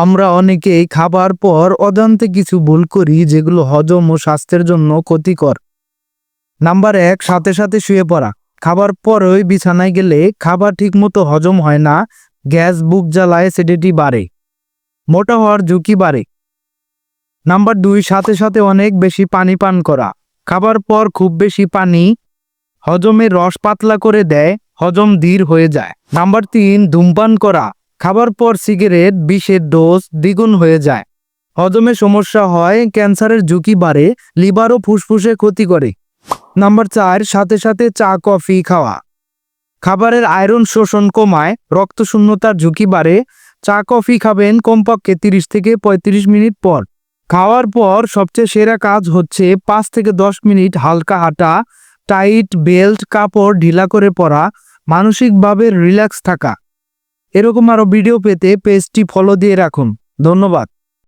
আমরা অনেকেই খাবার পর অজান্তে কিছু ভুল করি যেগুলো হজম ও স্বাস্থ্যের জন্য ক্ষতিকর। নাম্বার 1, সাথে সাথে শুয়ে পড়া। খাবার পরই বিছানায় গেলে খাবার ঠিকমতো হজম হয় না, গ্যাস, বুক জ্বালা, অ্যাসিডিটি বাড়ে, মোটা হওয়ার ঝুঁকি বাড়ে। নাম্বার 2, সাথে সাথে অনেক বেশি পানি পান করা। খাবার পর খুব বেশি পানি হজমের রস পাতলা করে দেয়, হজম ধীর হয়ে যায়। নাম্বার 3, ধূমপান করা। খাবার পর সিগারেট বিষের ডোজ দ্বিগুণ হয়ে যায়, হজমে সমস্যা হয়, ক্যান্সারের ঝুঁকি বাড়ে, লিভার ও ফুসফুসে ক্ষতি করে। নাম্বার 4, সাথে সাথে চা কফি খাওয়া। খাবারের আয়রন শোষণ কমায়, রক্তশূন্যতার ঝুঁকি বাড়ে। চা কফি খাবেন কমপক্ষে 30 থেকে 35 মিনিট পর। খাওয়ার পর সবচেয়ে সেরা কাজ হচ্ছে 5 থেকে 10 মিনিট হালকা হাঁটা, টাইট বেল্ট কাপড় ঢিলা করে পরা, মানসিকভাবে রিল্যাক্স থাকা। এরকম আরো ভিডিও পেতে পেজটি ফলো দিয়ে রাখুন। ধন্যবাদ।